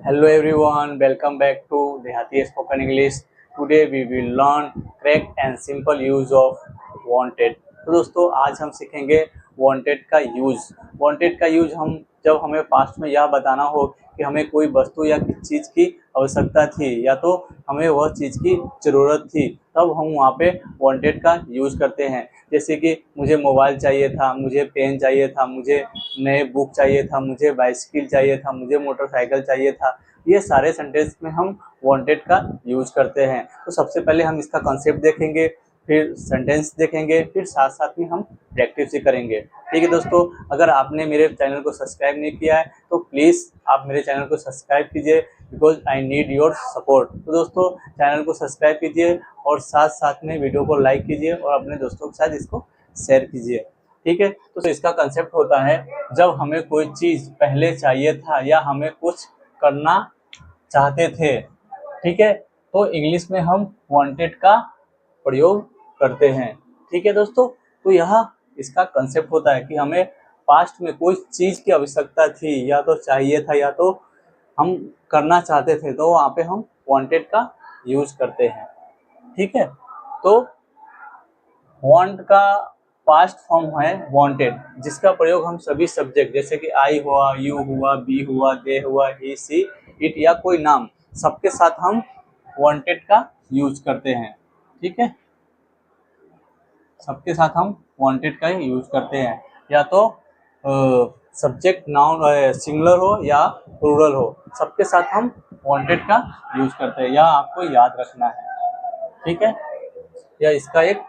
Hello everyone, welcome back to Dehati Spoken English. Today we will learn correct and simple use of wanted. तो दोस्तों आज हम सीखेंगे wanted का use. wanted का यूज हम जब हमें पास्ट में यह बताना हो कि हमें कोई वस्तु या किसी चीज़ की आवश्यकता थी या तो हमें वह चीज़ की ज़रूरत थी, तब हम वहाँ पे wanted का यूज़ करते हैं। जैसे कि मुझे मोबाइल चाहिए था, मुझे पेन चाहिए था, मुझे नए बुक चाहिए था, मुझे बाइसिकल चाहिए था, मुझे मोटरसाइकिल चाहिए था। ये सारे सेंटेंस में हम वांटेड का यूज करते हैं। तो सबसे पहले हम इसका कॉन्सेप्ट देखेंगे, फिर सेंटेंस देखेंगे, फिर साथ साथ में हम प्रैक्टिस भी करेंगे। ठीक है दोस्तों, अगर आपने मेरे चैनल को सब्सक्राइब नहीं किया है तो प्लीज़ आप मेरे चैनल को सब्सक्राइब कीजिए, because I need your support. तो दोस्तों चैनल को सब्सक्राइब कीजिए और साथ साथ में वीडियो को लाइक कीजिए और अपने दोस्तों के साथ इसको शेयर कीजिए। ठीक है, तो इसका कंसेप्ट होता है जब हमें कोई चीज़ पहले चाहिए था या हमें कुछ करना चाहते थे, ठीक है, तो इंग्लिश में हम वांटेड का प्रयोग करते हैं। ठीक है दोस्तों, तो यह इसका कंसेप्ट होता है कि हमें पास्ट में कोई चीज़ की आवश्यकता थी या तो चाहिए था या तो हम करना चाहते थे, तो वहाँ पे हम वांटेड का यूज करते हैं। ठीक है, तो वांट का पास्ट फॉर्म है वांटेड, जिसका प्रयोग हम सभी सब्जेक्ट जैसे कि आई हुआ, यू हुआ, बी हुआ, दे हुआ, ही, सी, इट या कोई नाम, सबके साथ हम वांटेड का यूज करते हैं। ठीक है, सबके साथ हम वांटेड का यूज करते हैं, या तो सब्जेक्ट नाउन सिंगुलर हो या प्लूरल हो, सबके साथ हम वांटेड का यूज करते हैं। यह आपको याद रखना है। ठीक है, या इसका एक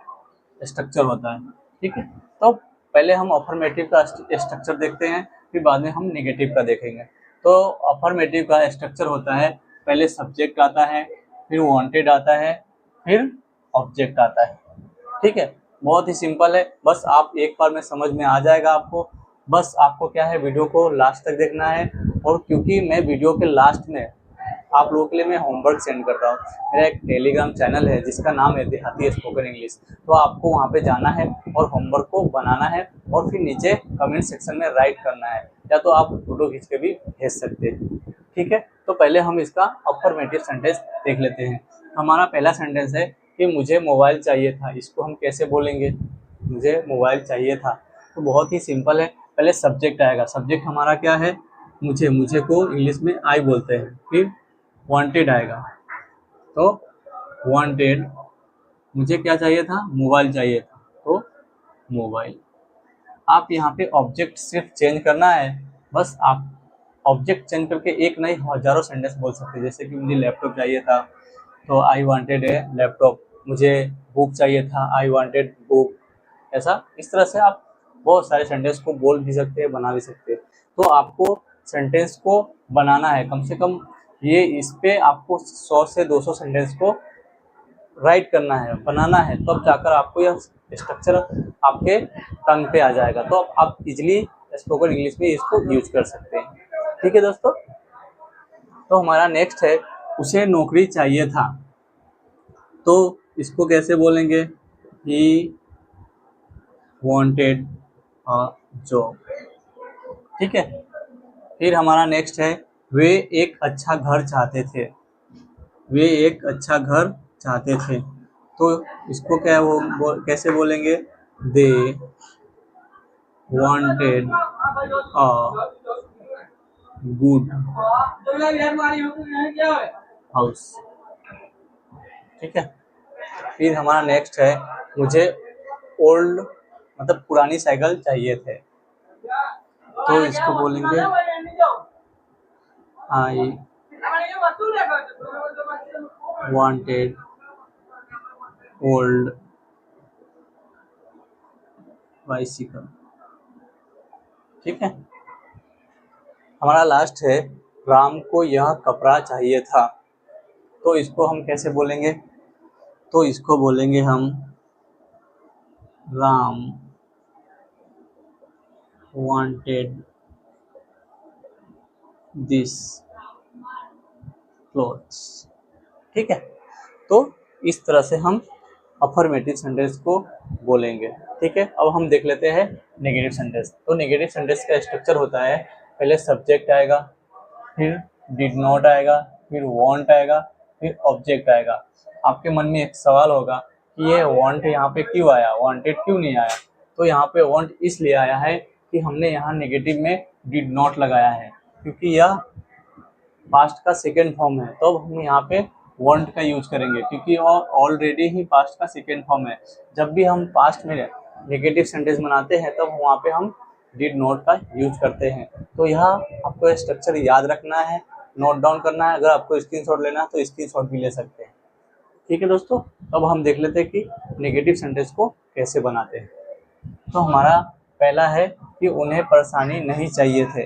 स्ट्रक्चर होता है। ठीक है, तो पहले हम अफर्मेटिव का स्ट्रक्चर देखते हैं, फिर बाद में हम नेगेटिव का देखेंगे। तो अफर्मेटिव का स्ट्रक्चर होता है, पहले सब्जेक्ट आता है, फिर वांटेड आता है, फिर ऑब्जेक्ट आता है। ठीक है, बहुत ही सिंपल है, बस आप एक बार में समझ में आ जाएगा आपको। बस आपको क्या है, वीडियो को लास्ट तक देखना है। और क्योंकि मैं वीडियो के लास्ट में आप लोगों के लिए मैं होमवर्क सेंड करता हूँ, मेरा एक टेलीग्राम चैनल है जिसका नाम है देहाती स्पोकन इंग्लिश, तो आपको वहाँ पे जाना है और होमवर्क को बनाना है और फिर नीचे कमेंट सेक्शन में राइट करना है, या तो आप फोटो खींच के भी भेज सकते हैं। ठीक है, तो पहले हम इसका अफर्मेटिव सेंटेंस देख लेते हैं। हमारा पहला सेंटेंस है कि मुझे मोबाइल चाहिए था। इसको हम कैसे बोलेंगे, मुझे मोबाइल चाहिए था, तो बहुत ही सिंपल है। पहले सब्जेक्ट आएगा, सब्जेक्ट हमारा क्या है, मुझे, मुझे को इंग्लिश में आई बोलते हैं। फिर वांटेड आएगा, तो वांटेड, मुझे क्या चाहिए था, मोबाइल चाहिए था, तो मोबाइल। आप यहाँ पे ऑब्जेक्ट सिर्फ चेंज करना है, बस आप ऑब्जेक्ट चेंज करके एक नहीं हजारों सेंटेंस बोल सकते हैं। जैसे कि मुझे लैपटॉप चाहिए था तो आई वांटेड ए लैपटॉप, मुझे बुक चाहिए था, आई वांटेड बुक। ऐसा इस तरह से आप बहुत सारे सेंटेंस को बोल भी सकते हैं, बना भी सकते हैं। तो आपको सेंटेंस को बनाना है, कम से कम ये इस पे आपको 100 से 200 सेंटेंस को राइट करना है, बनाना है, तब जाकर आपको यह स्ट्रक्चर आपके टंग पे आ जाएगा, तो आप इजीली स्पोकन इंग्लिश में इसको यूज कर सकते हैं। ठीक है दोस्तों, तो हमारा नेक्स्ट है, उसे नौकरी चाहिए था। तो इसको कैसे बोलेंगे, ही वांटेड अ जॉब। ठीक है, फिर हमारा नेक्स्ट है, वे एक अच्छा घर चाहते थे। वे एक अच्छा घर चाहते थे, तो इसको क्या कैसे बोलेंगे, they wanted a good house. ठीक है, फिर हमारा नेक्स्ट है, मुझे ओल्ड मतलब पुरानी साइकिल चाहिए थे, तो इसको बोलेंगे आई वांटेड ओल्ड बाइसिकल। ठीक है, हमारा लास्ट है, राम को यह कपड़ा चाहिए था। तो इसको हम कैसे बोलेंगे, तो इसको बोलेंगे हम, राम वांटेड दिस क्लोथ्स। ठीक है, तो इस तरह से हम अफर्मेटिव सेंटेंस को बोलेंगे। ठीक है, अब हम देख लेते हैं नेगेटिव सेंटेंस। तो नेगेटिव सेंटेंस का स्ट्रक्चर होता है, पहले सब्जेक्ट आएगा, फिर डिड नॉट आएगा, फिर वांट आएगा, फिर ऑब्जेक्ट आएगा। आपके मन में एक सवाल होगा कि ये वांट यहाँ पे क्यों आया, वांटेड क्यों नहीं आया? तो यहाँ पे वांट इसलिए आया है कि हमने यहाँ नेगेटिव में डिड नॉट लगाया है, क्योंकि यह पास्ट का सेकेंड फॉर्म है, तो हम यहाँ पे वांट का यूज करेंगे, क्योंकि ऑलरेडी ही पास्ट का सेकेंड फॉर्म है। जब भी हम पास्ट में नेगेटिव सेंटेंस बनाते हैं तब वहाँ पे हम डिड नॉट का यूज करते हैं। तो यह आपको स्ट्रक्चर याद रखना है, नोट डाउन करना है। अगर आपको स्क्रीनशॉट लेना है तो स्क्रीनशॉट भी ले सकते हैं। ठीक है दोस्तों, अब हम देख लेते हैं कि नेगेटिव सेंटेंस को कैसे बनाते हैं। तो हमारा पहला है कि उन्हें परेशानी नहीं चाहिए थे।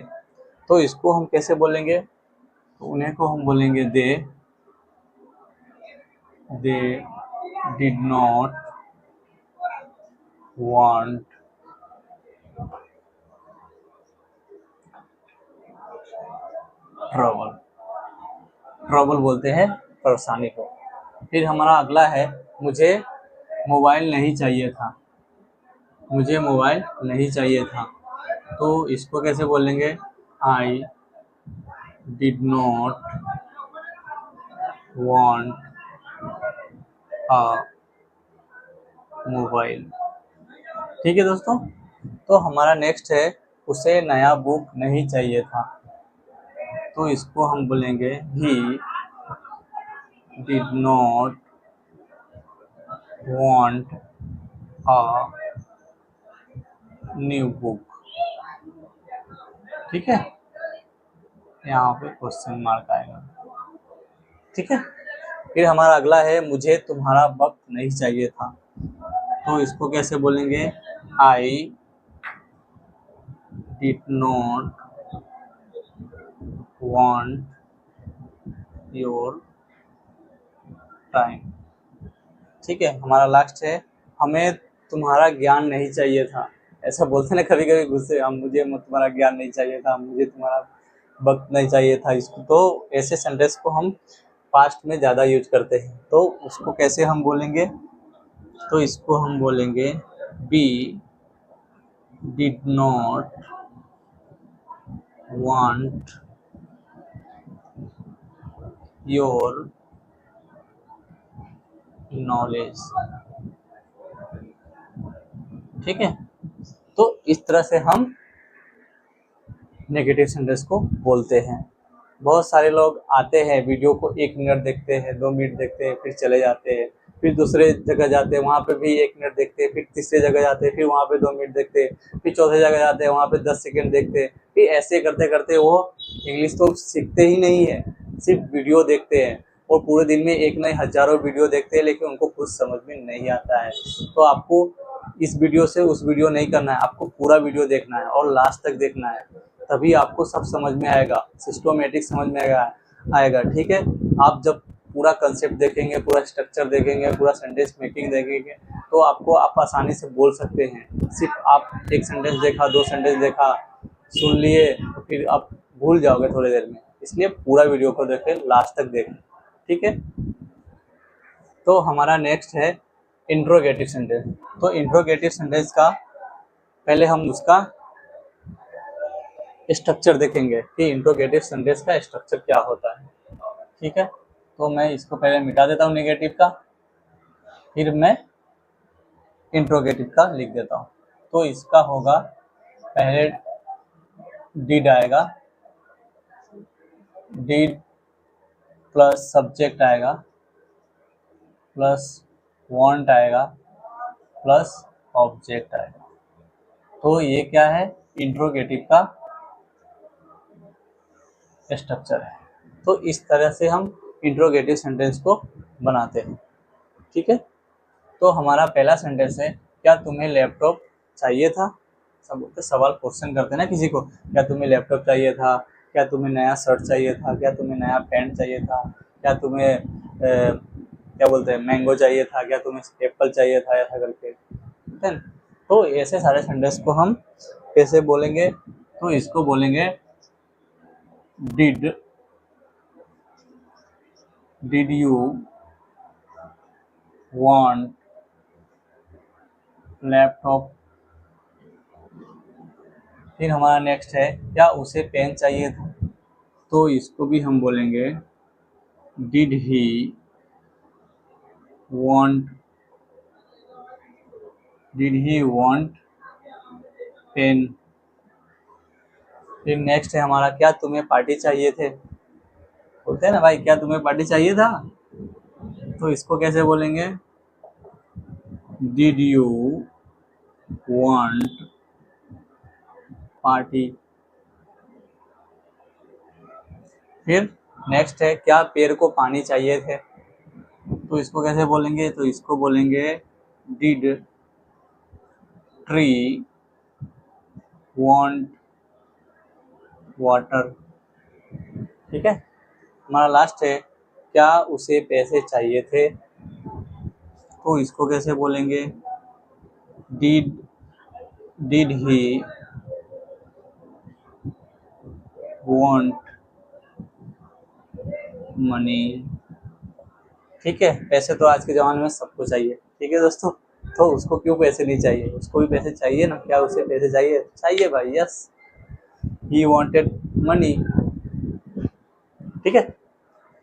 तो इसको हम कैसे बोलेंगे? तो उन्हें को हम बोलेंगे they did not want trouble. Trouble बोलते हैं परेशानी को। फिर हमारा अगला है मुझे मोबाइल नहीं चाहिए था। मुझे मोबाइल नहीं चाहिए था। तो इसको कैसे बोलेंगे? I did not want a mobile. ठीक है दोस्तों, तो हमारा नेक्स्ट है उसे नया बुक नहीं चाहिए था। तो इसको हम बोलेंगे he did not want a new book. ठीक है, यहाँ पे क्वेश्चन मार्क आएगा। ठीक है, फिर हमारा अगला है मुझे तुम्हारा वक्त नहीं चाहिए था। तो इसको कैसे बोलेंगे? I did not want your time. ठीक है, हमारा लास्ट है हमें तुम्हारा ज्ञान नहीं चाहिए था। ऐसा बोलते ना कभी कभी गुस्से, हम मुझे तुम्हारा ज्ञान नहीं चाहिए था, मुझे तुम्हारा वक्त नहीं चाहिए था। इसको तो ऐसे सेंटेंस को हम पास्ट में ज़्यादा यूज करते हैं। तो उसको कैसे हम बोलेंगे? तो इसको हम बोलेंगे be did not want your knowledge. ठीक है, तो इस तरह से हम नेगेटिव सेंटेंस को बोलते हैं। बहुत सारे लोग आते हैं, वीडियो को 1 मिनट देखते हैं, 2 मिनट देखते हैं, फिर चले जाते हैं, फिर दूसरे जगह जाते हैं, वहाँ पे भी 1 मिनट देखते हैं, फिर तीसरे जगह जाते हैं, फिर वहाँ पे 2 मिनट देखते हैं, फिर चौथे जगह जाते हैं, वहाँ पे 10 सेकंड देखते हैं। फिर ऐसे करते करते वो इंग्लिश तो सीखते ही नहीं है, सिर्फ वीडियो देखते हैं, और पूरे दिन में एक नहीं हजारों वीडियो देखते हैं, लेकिन उनको कुछ समझ में नहीं आता है। तो आपको इस वीडियो से उस वीडियो नहीं करना है, आपको पूरा वीडियो देखना है और लास्ट तक देखना है, तभी आपको सब समझ में आएगा, सिस्टोमेटिक समझ में आएगा। ठीक है, आप जब पूरा कंसेप्ट देखेंगे, पूरा स्ट्रक्चर देखेंगे, पूरा सेंटेंस मेकिंग देखेंगे, तो आपको आप आसानी से बोल सकते हैं। सिर्फ आप एक सेंटेंस देखा, 2 सेंटेंस देखा, सुन लिए, तो फिर आप भूल जाओगे थोड़ी देर में। इसलिए पूरा वीडियो को देखें, लास्ट तक देखें। ठीक है, तो हमारा नेक्स्ट है इंट्रोगेटिव सेंटेंस। तो इंट्रोगेटिव सेंटेंस का पहले हम उसका स्ट्रक्चर देखेंगे कि इंट्रोगेटिव सेंटेंस का स्ट्रक्चर क्या होता है। ठीक है, तो मैं इसको पहले मिटा देता हूँ नेगेटिव का, फिर मैं इंट्रोगेटिव का लिख देता हूँ। तो इसका होगा पहले डिड आएगा, डिड प्लस सब्जेक्ट आएगा, प्लस वांट आएगा, प्लस ऑब्जेक्ट आएगा। तो ये क्या है? इंट्रोगेटिव का स्ट्रक्चर है। तो इस तरह से हम इंट्रोगेटिव सेंटेंस को बनाते हैं। ठीक है, तो हमारा पहला सेंटेंस है क्या तुम्हें लैपटॉप चाहिए था। सब बोलते सवाल क्वेश्चन करते हैं ना किसी को, क्या तुम्हें लैपटॉप चाहिए था, क्या तुम्हें नया शर्ट चाहिए था, क्या तुम्हें नया पैंट चाहिए था, क्या तुम्हें क्या बोलते हैं मैंगो चाहिए था, क्या तुम्हें एप्पल चाहिए था, ऐसा करके। ठीक है, तो ऐसे सारे सेंटेंस को हम कैसे बोलेंगे? तो इसको बोलेंगे डिड यू वांट लैपटॉप। फिर हमारा नेक्स्ट है क्या उसे पेन चाहिए था। तो इसको भी हम बोलेंगे डिड ही want पेन। फिर नेक्स्ट है हमारा, क्या तुम्हें पार्टी चाहिए थे। बोलते हैं ना भाई, क्या तुम्हें पार्टी चाहिए था, तो इसको कैसे बोलेंगे, डिड यू वांट पार्टी। फिर नेक्स्ट है, क्या पेड़ को पानी चाहिए थे, तो इसको कैसे बोलेंगे, तो इसको बोलेंगे डिड ट्री वांट वाटर। ठीक है। हमारा लास्ट है, क्या उसे पैसे चाहिए थे, तो इसको कैसे बोलेंगे, डिड ही वांट मनी। ठीक है। पैसे तो आज के ज़माने में सबको चाहिए, ठीक है दोस्तों, तो उसको क्यों पैसे नहीं चाहिए, उसको भी पैसे चाहिए ना, क्या उसे पैसे चाहिए, चाहिए भाई, यस, ही वांटेड मनी। ठीक है।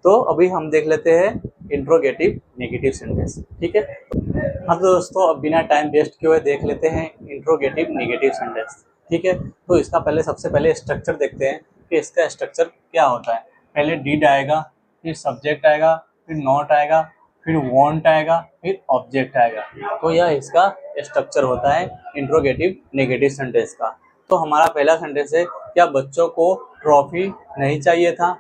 तो अभी हम देख लेते हैं इंट्रोगेटिव नेगेटिव सेंटेंस। ठीक है। अब दोस्तों, अब बिना टाइम वेस्ट किए हुए देख लेते हैं इंट्रोगेटिव नेगेटिव सेंटेंस। ठीक है। तो इसका सबसे पहले स्ट्रक्चर देखते हैं कि इसका स्ट्रक्चर क्या होता है। पहले डिड आएगा, फिर सब्जेक्ट आएगा, फिर नॉट आएगा, फिर वांट आएगा, फिर ऑब्जेक्ट आएगा। तो यह इसका स्ट्रक्चर होता है इंट्रोगेटिव नेगेटिव सेंटेंस का। तो हमारा पहला सेंटेंस है, क्या बच्चों को ट्रॉफी नहीं चाहिए था।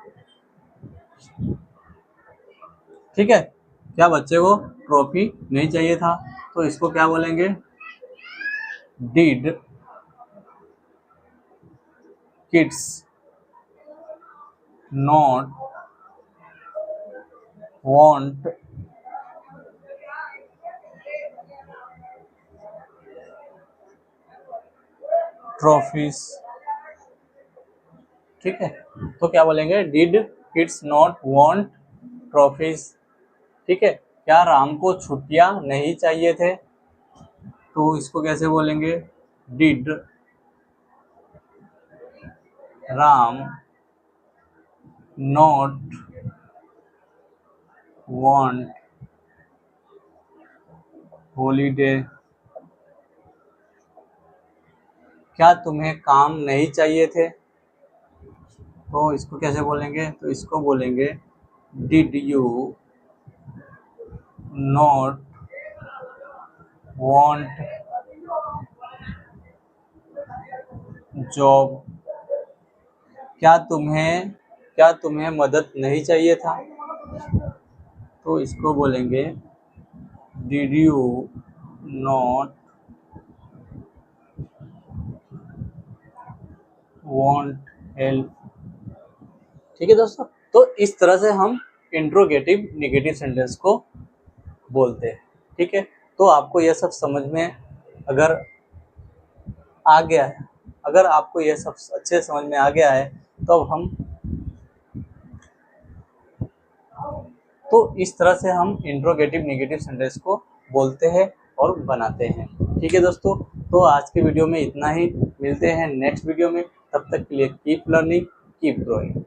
ठीक है। क्या बच्चे को ट्रॉफी नहीं चाहिए था, तो इसको क्या बोलेंगे, did kids not want trophies. ठीक है। तो क्या बोलेंगे, did kids not want trophies. ठीक है। क्या राम को छुट्टियां नहीं चाहिए थे, तो इसको कैसे बोलेंगे, did Ram not want holiday. क्या तुम्हें काम नहीं चाहिए थे, तो इसको कैसे बोलेंगे, तो इसको बोलेंगे did you not want job. क्या तुम्हें मदद नहीं चाहिए था, तो इसको बोलेंगे did you not want help. ठीक है दोस्तों। तो इस तरह से हम इंट्रोगेटिव नेगेटिव सेंटेंस को बोलते हैं। ठीक है। तो आपको यह सब समझ में अगर आ गया है, अगर आपको यह सब अच्छे समझ में आ गया है, तो अब तो इस तरह से हम इंट्रोगेटिव नेगेटिव सेंटेंस को बोलते हैं और बनाते हैं। ठीक है दोस्तों। तो आज की वीडियो में इतना ही, मिलते हैं नेक्स्ट वीडियो में, तब तक के लिए कीप लर्निंग कीप ग्रोइंग।